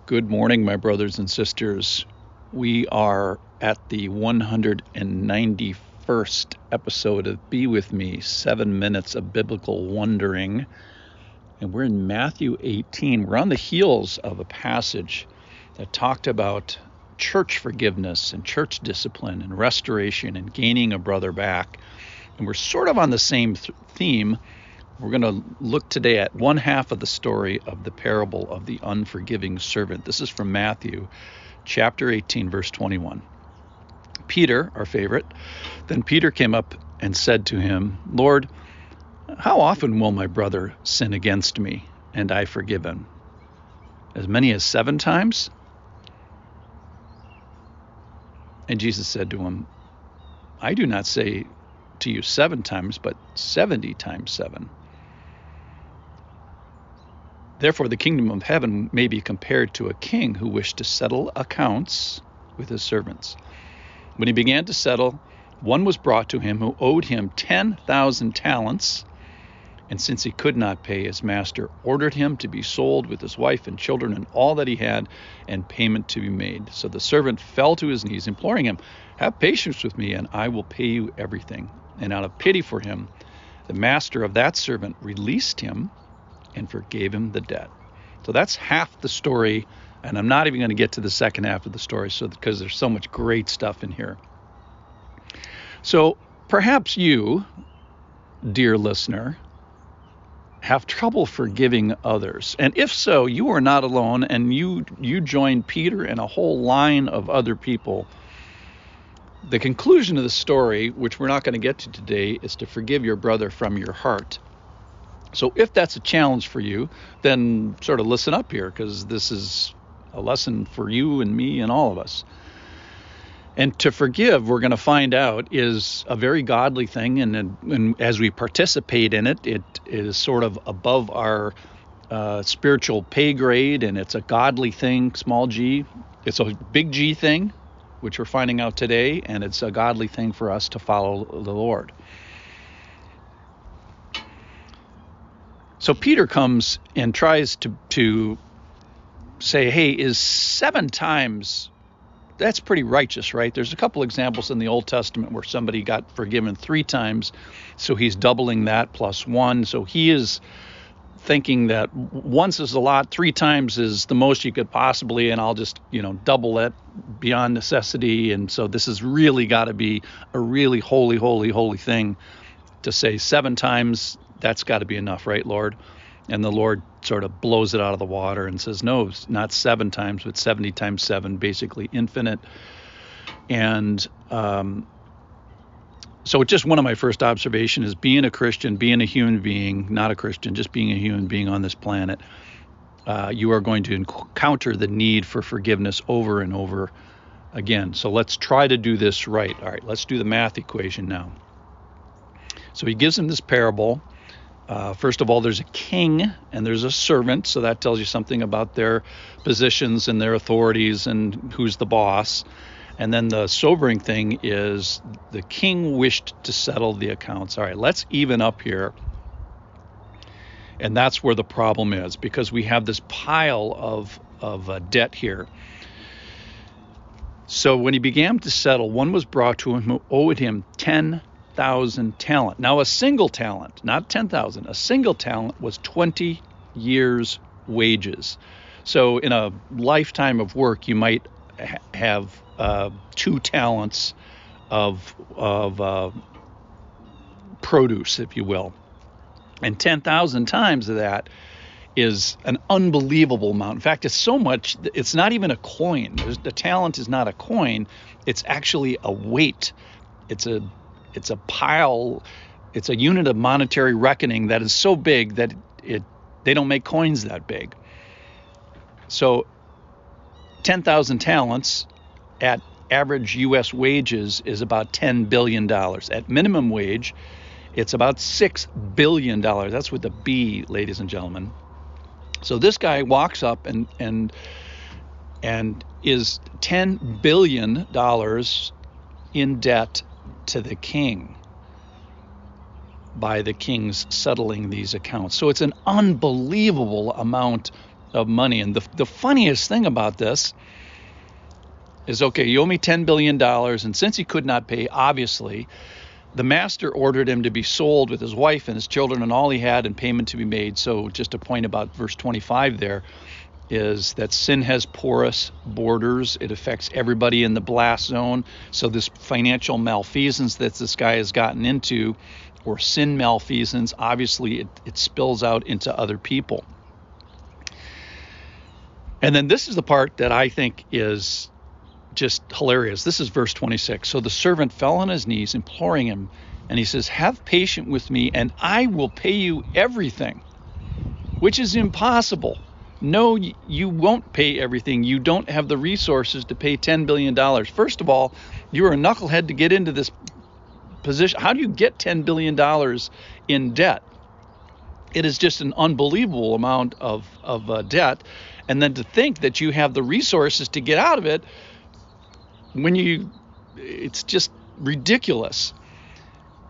Good morning, my brothers and sisters. We are at the 191st episode of Be With Me, 7 Minutes of Biblical Wondering. And we're in Matthew 18. We're on the heels of a passage that talked about church forgiveness and church discipline and restoration and gaining a brother back. And we're sort of on the same theme. We're going to look today at one half of the story of the parable of the unforgiving servant. This is from Matthew chapter 18, verse 21. Peter, our favorite, then Peter came up and said to him, Lord, how often will my brother sin against me and I forgive him? As many as 7 times? And Jesus said to him, I do not say to you 7 times, but 70 times 7. Therefore, the kingdom of heaven may be compared to a king who wished to settle accounts with his servants. When he began to settle, one was brought to him who owed him 10,000 talents. And since he could not pay, his master ordered him to be sold with his wife and children and all that he had, and payment to be made. So the servant fell to his knees, imploring him, have patience with me, and I will pay you everything. And out of pity for him, the master of that servant released him and forgave him the debt. So that's half the story, and I'm not even going to get to the second half of the story because there's so much great stuff in here. So perhaps you, dear listener, have trouble forgiving others. And if so, you are not alone, and you join Peter and a whole line of other people. The conclusion of the story, which we're not going to get to today, is to forgive your brother from your heart. So if that's a challenge for you, then sort of listen up here, because this is a lesson for you and me and all of us. And to forgive, we're going to find out, is a very godly thing. And as we participate in it, it is sort of above our spiritual pay grade, and it's a godly thing, small g. It's a big G thing, which we're finding out today, and it's a godly thing for us to follow the Lord. So Peter comes and tries to say, hey, is 7 times, that's pretty righteous, right? There's a couple examples in the Old Testament where somebody got forgiven 3 times, so he's doubling that plus 1. So he is thinking that once is a lot, 3 times is the most you could possibly, and I'll just, double it beyond necessity. And so this has really got to be a really holy, holy, holy thing to say 7 times. That's got to be enough, right, Lord? And the Lord sort of blows it out of the water and says, no, it's not 7 times, but 70 times 7, basically infinite. And so just one of my first observations is being a Christian, being a human being, not a Christian, just being a human being on this planet, you are going to encounter the need for forgiveness over and over again. So let's try to do this right. All right, let's do the math equation now. So he gives him this parable. First of all, there's a king and there's a servant, so that tells you something about their positions and their authorities and who's the boss. And then the sobering thing is the king wished to settle the accounts. All right, let's even up here. And that's where the problem is, because we have this pile of debt here. So when he began to settle, one was brought to him who owed him 10,000 talent. Now a single talent, not 10,000, a single talent was 20 years' wages. So in a lifetime of work, you might have 2 talents of produce, if you will. And 10,000 times of that is an unbelievable amount. In fact, it's so much, it's not even a coin. The talent is not a coin. It's actually a weight. It's a pile, it's a unit of monetary reckoning that is so big that they don't make coins that big. So 10,000 talents at average U.S. wages is about $10 billion. At minimum wage, it's about $6 billion. That's with a B, ladies and gentlemen. So this guy walks up and is $10 billion in debt to the king by the king's settling these accounts. So it's an unbelievable amount of money. And the funniest thing about this is, okay, you owe me $10 billion. And since he could not pay, obviously, the master ordered him to be sold with his wife and his children and all he had, and payment to be made. So just a point about verse 25 there is that sin has porous borders. It affects everybody in the blast zone. So this financial malfeasance that this guy has gotten into, or sin malfeasance, obviously it spills out into other people. And then this is the part that I think is just hilarious. This is verse 26. So the servant fell on his knees, imploring him, and he says, "Have patience with me, and I will pay you everything," which is impossible. No, you won't pay everything. You don't have the resources to pay $10 billion. First of all, you're a knucklehead to get into this position. How do you get $10 billion in debt? It is just an unbelievable amount of debt. And then to think that you have the resources to get out of it, it's just ridiculous.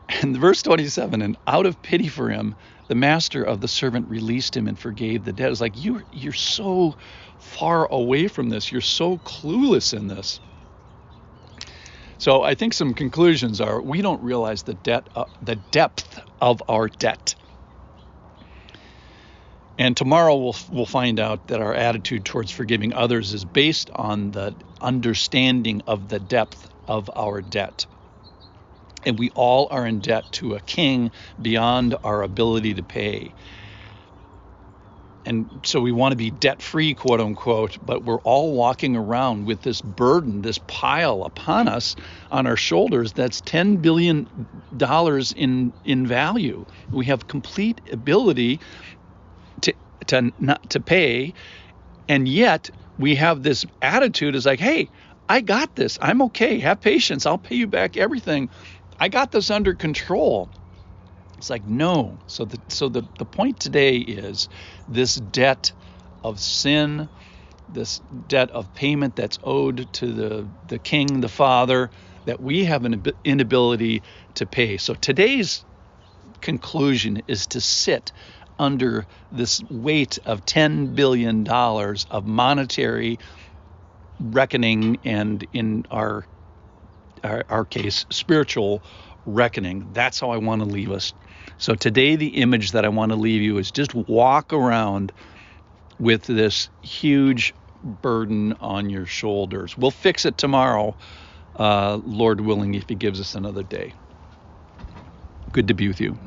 And verse 27, and out of pity for him, the master of the servant released him and forgave the debt. It's like, you're so far away from this. You're so clueless in this. So I think some conclusions are, we don't realize the depth of our debt. And tomorrow we'll find out that our attitude towards forgiving others is based on the understanding of the depth of our debt. And we all are in debt to a king beyond our ability to pay. And so we want to be debt-free, quote unquote, but we're all walking around with this burden, this pile upon us, on our shoulders, that's $10 billion in value. We have complete ability to not to pay, and yet we have this attitude is like, hey, I got this, I'm okay, have patience, I'll pay you back everything, I got this under control. It's like, no. So the point today is this debt of sin, this debt of payment that's owed to the king, the father, that we have an inability to pay. So today's conclusion is to sit under this weight of $10 billion of monetary reckoning, and in our case, spiritual reckoning. That's how I want to leave us. So today, the image that I want to leave you is just walk around with this huge burden on your shoulders. We'll fix it tomorrow, Lord willing, if he gives us another day. Good to be with you.